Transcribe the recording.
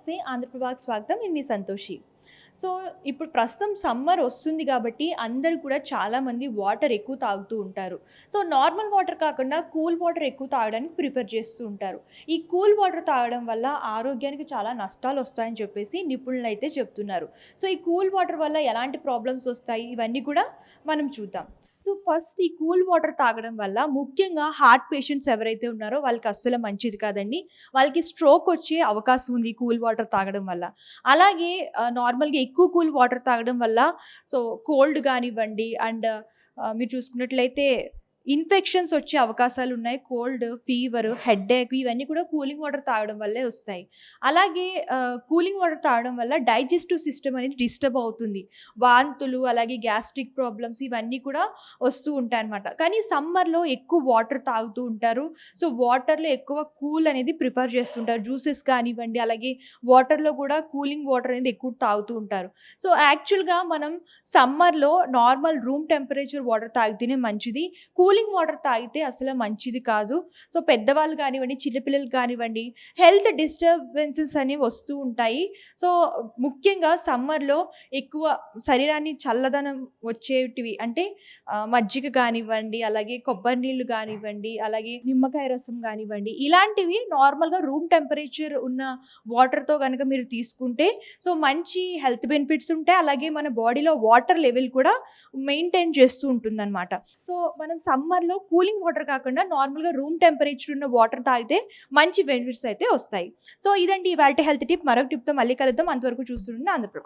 నమస్తే ఆంధ్రప్రభకి స్వాగతం. నేను మీ సంతోషి. సో ఇప్పుడు ప్రస్తుతం సమ్మర్ వస్తుంది కాబట్టి అందరూ కూడా చాలామంది వాటర్ ఎక్కువ తాగుతూ ఉంటారు. సో నార్మల్ వాటర్ కాకుండా కూల్ వాటర్ ఎక్కువ తాగడానికి ప్రిఫర్ చేస్తూ ఉంటారు. ఈ కూల్ వాటర్ తాగడం వల్ల ఆరోగ్యానికి చాలా నష్టాలు వస్తాయని చెప్పేసి నిపుణులు అయితే చెప్తున్నారు. సో ఈ కూల్ వాటర్ వల్ల ఎలాంటి ప్రాబ్లమ్స్ వస్తాయి ఇవన్నీ కూడా మనం చూద్దాం. సో ఫస్ట్ ఈ కూల్ వాటర్ తాగడం వల్ల ముఖ్యంగా హార్ట్ పేషెంట్స్ ఎవరైతే ఉన్నారో వాళ్ళకి అస్సలు మంచిది కాదండి. వాళ్ళకి స్ట్రోక్ వచ్చే అవకాశం ఉంది ఈ కూల్ వాటర్ తాగడం వల్ల. అలాగే నార్మల్‌గా ఎక్కువ కూల్ వాటర్ తాగడం వల్ల సో కోల్డ్ గానివ్వండి అండ్ మీరు చూసుకున్నట్లయితే ఇన్ఫెక్షన్స్ వచ్చే అవకాశాలున్నాయి. కోల్డ్, ఫీవర్, హెడ్‌ఏక్ ఇవన్నీ కూడా కూలింగ్ వాటర్ తాగడం వల్లే వస్తాయి. అలాగే కూలింగ్ వాటర్ తాగడం వల్ల డైజెస్టివ్ సిస్టమ్ అనేది డిస్టర్బ్ అవుతుంది. వాంతులు, అలాగే గ్యాస్ట్రిక్ ప్రాబ్లమ్స్ ఇవన్నీ కూడా వస్తూ ఉంటాయన్నమాట. కానీ సమ్మర్‌లో ఎక్కువ వాటర్ తాగుతూ ఉంటారు. సో వాటర్‌లో ఎక్కువ కూల్ అనేది ప్రిఫర్ చేస్తుంటారు. జ్యూసెస్ కానివ్వండి, అలాగే వాటర్‌లో కూడా కూలింగ్ వాటర్ అనేది ఎక్కువ తాగుతూ ఉంటారు. సో యాక్చువల్‌గా మనం సమ్మర్‌లో నార్మల్ రూమ్ టెంపరేచర్ వాటర్ తాగితేనే మంచిది. కూలింగ్ వాటర్ తాగితే అసలు మంచిది కాదు. సో పెద్దవాళ్ళు కానివ్వండి, చిన్నపిల్లలు కానివ్వండి, హెల్త్ డిస్టర్బెన్సెస్ అనేవి వస్తూ ఉంటాయి. సో ముఖ్యంగా సమ్మర్‌లో ఎక్కువ శరీరాన్ని చల్లదనం వచ్చేటివి అంటే మజ్జిగ కానివ్వండి, అలాగే కొబ్బరి నీళ్ళు కానివ్వండి, అలాగే నిమ్మకాయ రసం కానివ్వండి, ఇలాంటివి నార్మల్‌గా రూమ్ టెంపరేచర్ ఉన్న వాటర్‌తో గనక మీరు తీసుకుంటే సో మంచి హెల్త్ బెనిఫిట్స్ ఉంటాయి. అలాగే మన బాడీలో వాటర్ లెవెల్ కూడా మెయింటైన్ చేస్తూ ఉంటుందన్నమాట. సో మనం సమ్మర్‌లో కూలింగ్ వాటర్ కాకుండా నార్మల్‌గా రూమ్ టెంపరేచర్ ఉన్న వాటర్ తాగితే మంచి బెనిఫిట్స్ అయితే వస్తాయి. సో ఇదండి ఇవాల్టి హెల్త్ టిప్. మరొక టిప్‌తో మళ్ళీ కలుద్దాం. అంతవరకు చూస్తుండండి ఆంధ్రప్రభ.